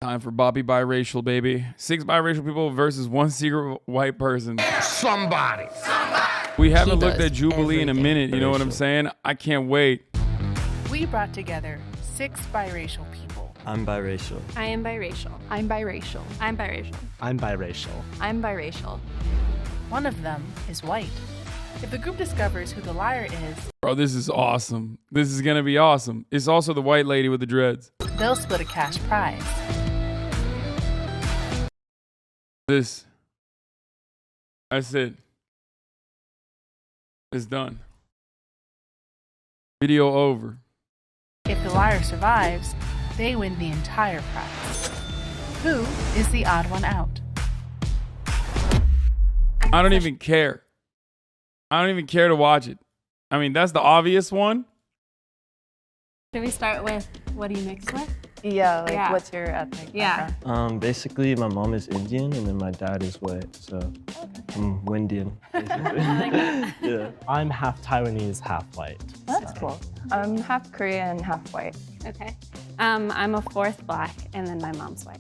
Time for Bobby Biracial, baby. 6 biracial people versus 1 secret white person. Somebody. We haven't looked at Jubilee in a minute, you know what I'm saying? I can't wait. We brought together 6 biracial people. I'm biracial. I am biracial. I'm biracial. I'm biracial. I'm biracial. I'm biracial. One of them is white. If the group discovers who the liar is, Bro, this is awesome. This is gonna be awesome. It's also the white lady with the dreads. they'll split a cash prize. That's it. It's done. Video over. If the liar survives, they win the entire prize. Who is the odd one out? I don't even care. I don't even care to watch it. I mean, that's the obvious one. Should we start with what do you mix with? Yeah, like Yeah. what's your ethnic Yeah. background? Basically, my mom is Indian and then my dad is white, so I'm Windian, basically. Yeah. I'm half Taiwanese, half white. That's cool. I'm half Korean, half white. Okay. I'm a fourth black, and then my mom's white.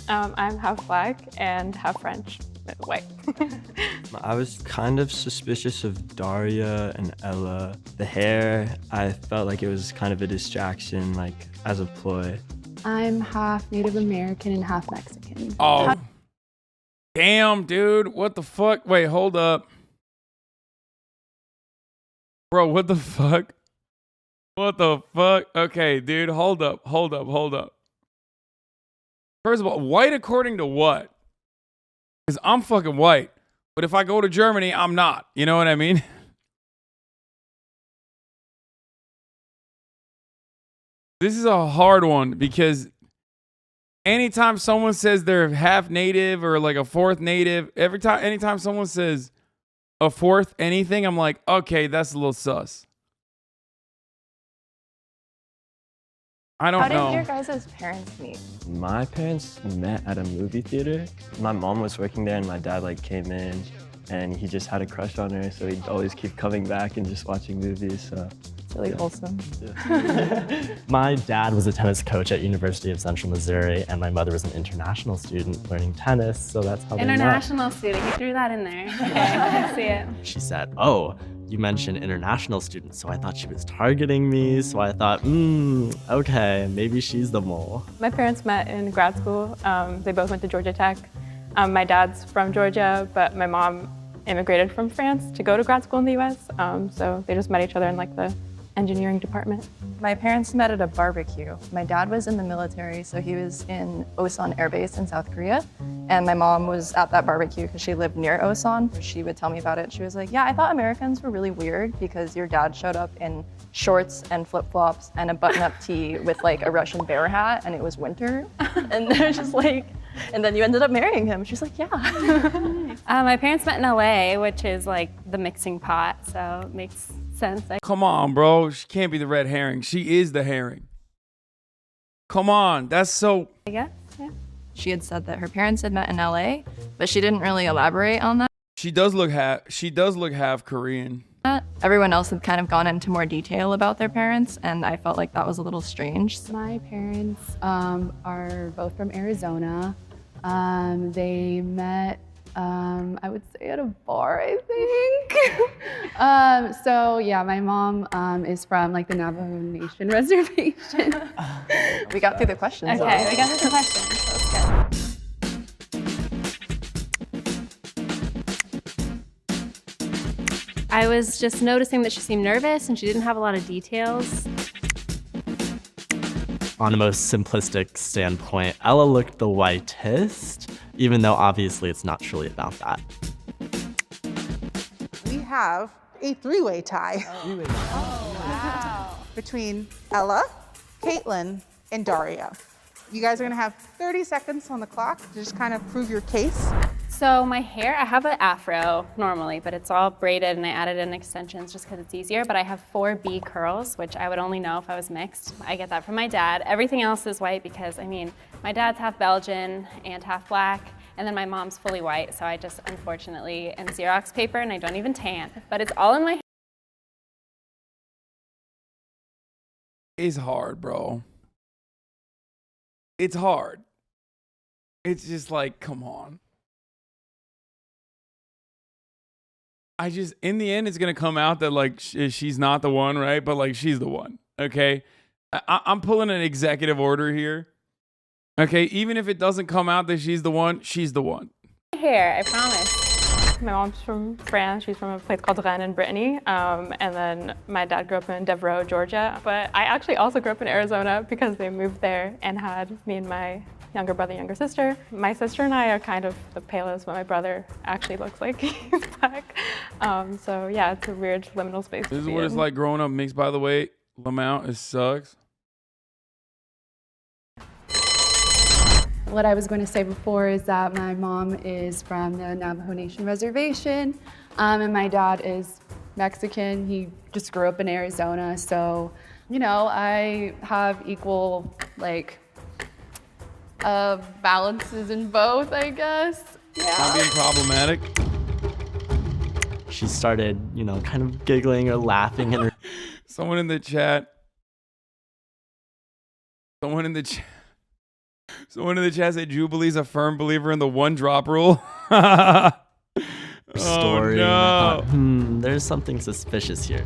I'm half black and half French, white. I was kind of suspicious of Daria and Ella. The hair, I felt like it was kind of a distraction, like as a ploy. I'm half Native American and half Mexican. Oh. Damn, dude. What the fuck? Wait, hold up. Bro, what the fuck? What the fuck? Okay, dude, hold up. First of all, white according to what? Because I'm fucking white. But if I go to Germany, I'm not. You know what I mean? This is a hard one because anytime someone says they're half native or like a fourth native, anytime someone says a fourth anything, I'm like, okay, that's a little sus. I don't know. How did your guys' parents meet? My parents met at a movie theater. My mom was working there and my dad like came in and he just had a crush on her, so he'd always keep coming back and just watching movies, so. It's really wholesome. Yeah. My dad was a tennis coach at University of Central Missouri, and my mother was an international student learning tennis, so that's how they met. International student. He threw that in there. Okay, I see it. She said, "Oh, you mentioned international students," so I thought she was targeting me, so I thought, okay, maybe she's the mole. My parents met in grad school. They both went to Georgia Tech. My dad's from Georgia, but my mom immigrated from France to go to grad school in the US, so they just met each other in like the engineering department. My parents met at a barbecue. My dad was in the military, so he was in Osan Air Base in South Korea. And my mom was at that barbecue because she lived near Osan. She would tell me about it. She was like, yeah, I thought Americans were really weird because your dad showed up in shorts and flip-flops and a button-up tee with like a Russian bear hat, and it was winter. And they're just like, and then you ended up marrying him. She's like, yeah. My parents met in LA, which is like the mixing pot, so it makes sense. Come on, bro. She can't be the red herring. She is the herring. Come on. That's so... I guess, yeah. She had said that her parents had met in LA, but she didn't really elaborate on that. She does look half Korean. Everyone else had kind of gone into more detail about their parents, and I felt like that was a little strange. My parents are both from Arizona. They met, I would say at a bar, I think. So yeah, my mom is from like the Navajo Nation reservation. We got through the questions. Okay, we got through the questions. That's good. I was just noticing that she seemed nervous and she didn't have a lot of details. On a most simplistic standpoint, Ella looked the whitest, even though obviously it's not truly about that. We have a three-way tie between Ella, Caitlin, and Daria. You guys are gonna have 30 seconds on the clock to just kind of prove your case. So my hair, I have an afro normally, but it's all braided and I added in extensions just because it's easier, but I have 4B curls, which I would only know if I was mixed. I get that from my dad. Everything else is white because, I mean, my dad's half Belgian and half black, and then my mom's fully white, so I just unfortunately am Xerox paper and I don't even tan, but it's all in my hair. It's hard, bro. it's hard. It's just like, come on. In the end, it's going to come out that like she's not the one, right? But like she's the one, okay? I'm pulling an executive order here. Okay, even if it doesn't come out that she's the one, she's the one. Hair, I promise. My mom's from France. She's from a place called Rennes in Brittany. And then my dad grew up in Devereaux, Georgia. But I actually also grew up in Arizona because they moved there and had me and my younger brother, younger sister. My sister and I are kind of the palest, but my brother actually looks like he's black. So yeah, it's a weird liminal space. This is what it's like growing up mixed, by the way. Lamont, it sucks. What I was going to say before is that my mom is from the Navajo Nation Reservation, and my dad is Mexican. He just grew up in Arizona, so, you know, I have equal, like, balances in both, I guess. Yeah. Not being problematic. She started, you know, kind of giggling or laughing in her. Someone in the chat said Jubilee's a firm believer in the one drop rule. Story. Oh, no. I thought, there's something suspicious here.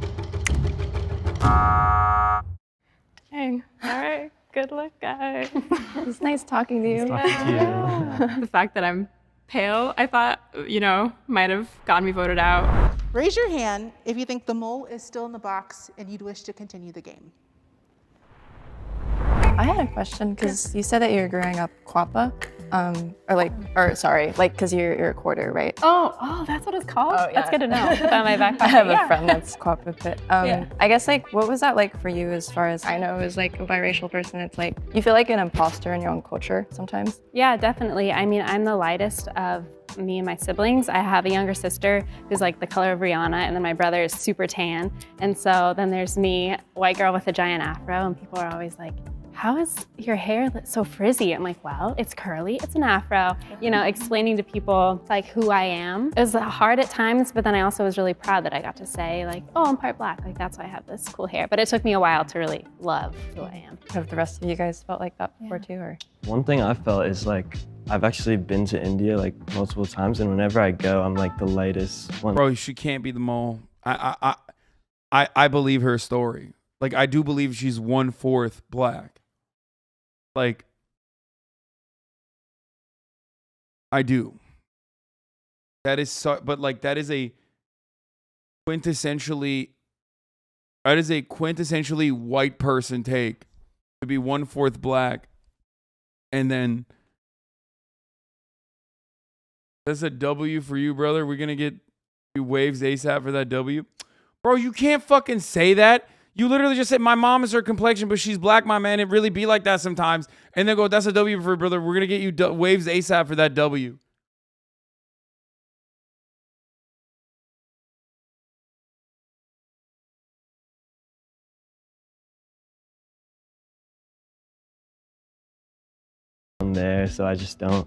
Dang. All right. Good luck, guys. It's nice talking to you. The fact that I'm pale, I thought, you know, might have gotten me voted out. Raise your hand if you think the mole is still in the box and you'd wish to continue the game. I had a question because you said that you were growing up Quappa, because you're a quarter, right? Oh, that's what it's called? Oh, yeah. That's good to know. Put that in my back I pocket. have Yeah. a friend that's Quappa, but I guess like what was that like for you as far as I know as like a biracial person? It's like you feel like an imposter in your own culture sometimes. Yeah, definitely. I mean, I'm the lightest of me and my siblings. I have a younger sister who's like the color of Rihanna, and then my brother is super tan. And so then there's me, white girl with a giant afro, and people are always like, how is your hair so frizzy? I'm like, well, it's curly, it's an afro. You know, explaining to people like who I am. It was hard at times, but then I also was really proud that I got to say like, oh, I'm part black. Like that's why I have this cool hair. But it took me a while to really love who I am. Have the rest of you guys felt like that before too, or? One thing I felt is like, I've actually been to India like multiple times, and whenever I go, I'm like the lightest one. Bro, she can't be the mole. I believe her story. Like I do believe she's 1/4 black. Like I do. That is so, but like that is a quintessentially white person take to be 1/4 black, and then that's a W for you, brother. We're gonna get you waves ASAP for that W, bro. You can't fucking say that. You literally just said my mom is her complexion, but she's black, my man. It really be like that sometimes. And then go, that's a W for brother. We're gonna get you waves ASAP for that W. I'm there, so I just don't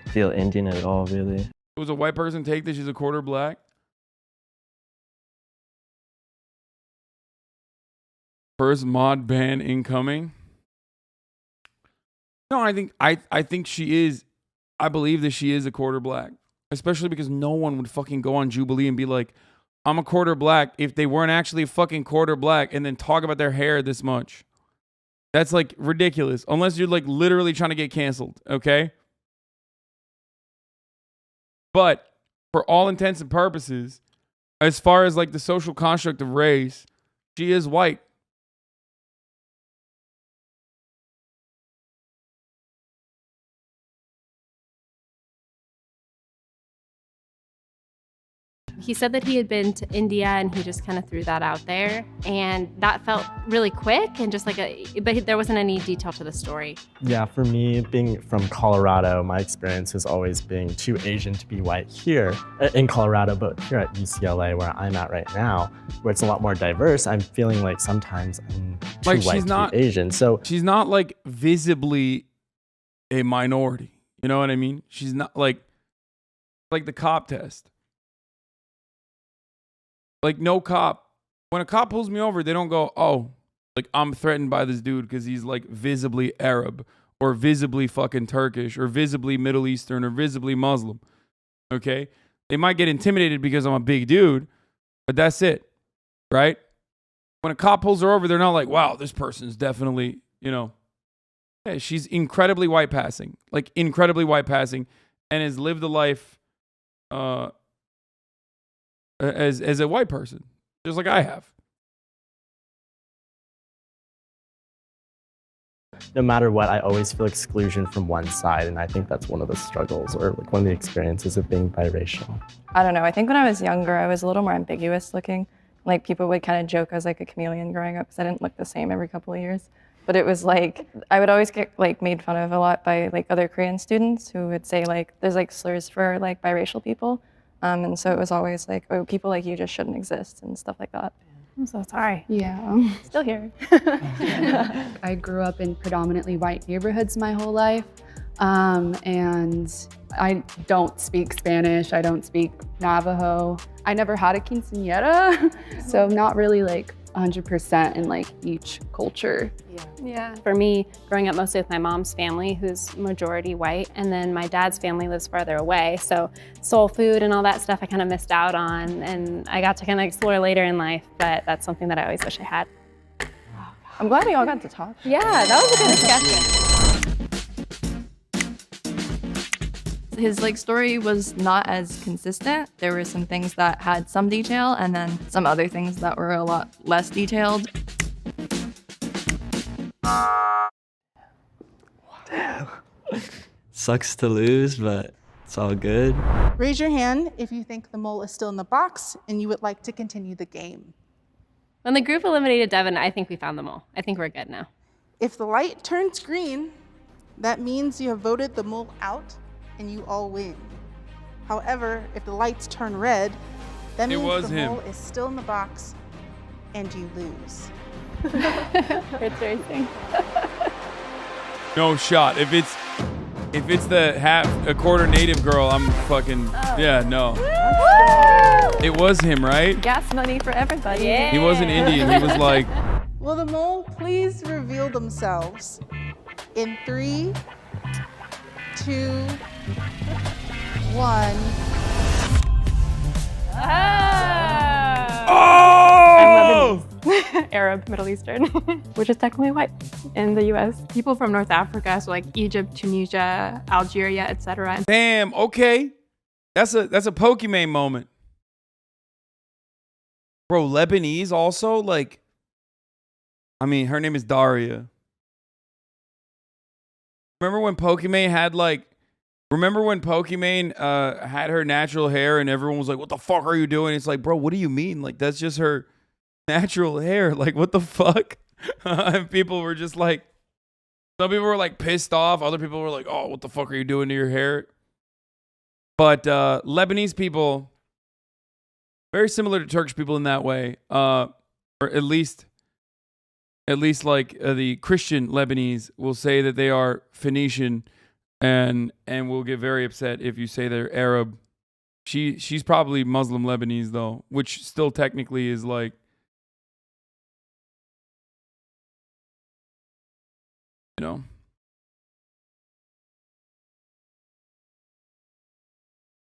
feel Indian at all, really. It was a white person take that she's a quarter black. First mod ban incoming. No, I think she is. I believe that she is a quarter black, especially because no one would fucking go on Jubilee and be like, I'm a quarter black if they weren't actually fucking quarter black and then talk about their hair this much. That's like ridiculous. Unless you're like literally trying to get canceled, okay? But for all intents and purposes, as far as like the social construct of race, she is white. He said that he had been to India and he just kind of threw that out there. And that felt really quick and just like but there wasn't any detail to the story. Yeah, for me, being from Colorado, my experience has always been too Asian to be white here in Colorado, but here at UCLA, where I'm at right now, where it's a lot more diverse, I'm feeling like sometimes I'm too Like, white she's to not- be Asian. So She's not like visibly a minority. You know what I mean? She's not like the cop test. Like no cop, when a cop pulls me over, they don't go, oh, like I'm threatened by this dude because he's like visibly Arab or visibly fucking Turkish or visibly Middle Eastern or visibly Muslim. Okay? They might get intimidated because I'm a big dude, but that's it. Right? When a cop pulls her over, they're not like, wow, this person's definitely, yeah, she's incredibly white passing, like incredibly white passing, and has lived a life as a white person, just like I have. No matter what, I always feel exclusion from one side, and I think that's one of the struggles or like one of the experiences of being biracial. I don't know. I think when I was younger, I was a little more ambiguous looking. Like people would kind of joke I was like a chameleon growing up because I didn't look the same every couple of years. But it was like, I would always get like made fun of a lot by like other Korean students who would say like, there's like slurs for like biracial people. And so it was always like, oh, people like you just shouldn't exist and stuff like that. I'm so sorry. Yeah. Still here. I grew up in predominantly white neighborhoods my whole life. And I don't speak Spanish. I don't speak Navajo. I never had a quinceañera. So not really like 100% in like each culture. Yeah. For me, growing up mostly with my mom's family, who's majority white, and then my dad's family lives farther away. So soul food and all that stuff I kind of missed out on, and I got to kind of explore later in life, but that's something that I always wish I had. I'm glad we all got to talk. Yeah, that was a good discussion. His like story was not as consistent. There were some things that had some detail and then some other things that were a lot less detailed. Damn. Sucks to lose, but it's all good. Raise your hand if you think the mole is still in the box and you would like to continue the game. When the group eliminated Devin, I think we found the mole. I think we're good now. If the light turns green, that means you have voted the mole out and you all win. However, if the lights turn red, that means the mole is still in the box and you lose. It's racing. No shot. If it's a quarter native girl, I'm fucking yeah, no. It was him, right? Gas money for everybody. Yeah. He wasn't Indian. He was like, Will the mole please reveal themselves in 3, 2, 1. oh! Arab, Middle Eastern, which is technically white in the US. People from North Africa, so like Egypt, Tunisia, Algeria, etc. Damn. Okay, that's a Pokemon moment, bro. Lebanese also, like, I mean, her name is Daria. Remember when Pokemon had had her natural hair and everyone was like, what the fuck are you doing? It's like, bro, what do you mean? Like, that's just her natural hair. Like, what the fuck? And people were just like, some people were like pissed off. Other people were like, oh, what the fuck are you doing to your hair? But Lebanese people, very similar to Turkish people in that way, or at least like the Christian Lebanese will say that they are Phoenician, and will get very upset if you say they're Arab. She's probably Muslim Lebanese though, which still technically is like, you know.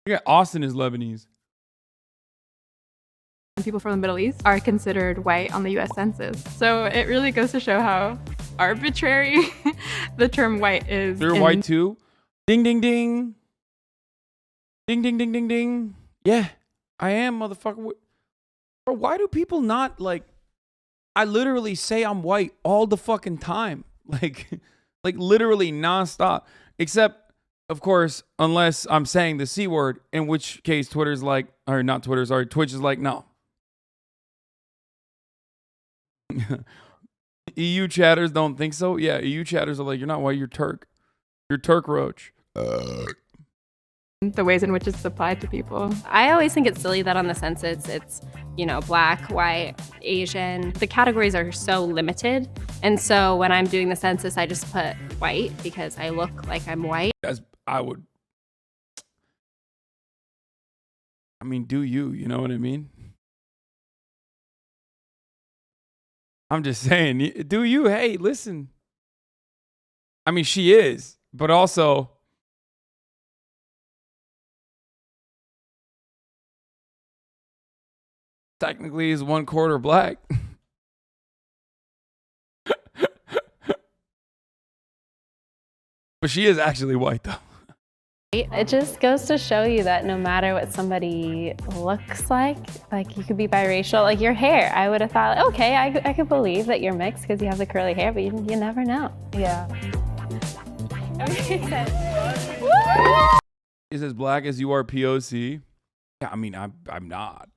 Yeah, Austin is Lebanese. People from the Middle East are considered white on the US Census. So it really goes to show how arbitrary the term white is. They're white too? Ding, ding, ding. Ding, ding, ding, ding, ding. Yeah, I am, motherfucker. Bro, why do people not, like, I literally say I'm white all the fucking time. Like literally nonstop. Except, of course, unless I'm saying the C word, in which case Twitter's like, or not Twitter, sorry, Twitch is like, no. EU chatters don't think so. Yeah, EU chatters are like, you're not white, you're Turk. You're Turk roach. The ways in which it's applied to people. I always think it's silly that on the census it's, black, white, Asian. The categories are so limited. And so when I'm doing the census, I just put white because I look like I'm white. Do you know what I mean? I'm just saying, do you? Hey, listen. I mean, she is, but also technically is 1/4 black. But she is actually white though. It just goes to show you that no matter what somebody looks like you could be biracial. Like your hair, I would have thought, okay, I could believe that you're mixed because you have the curly hair, but you never know. Yeah. Is as black as you are POC? Yeah, I mean, I'm not.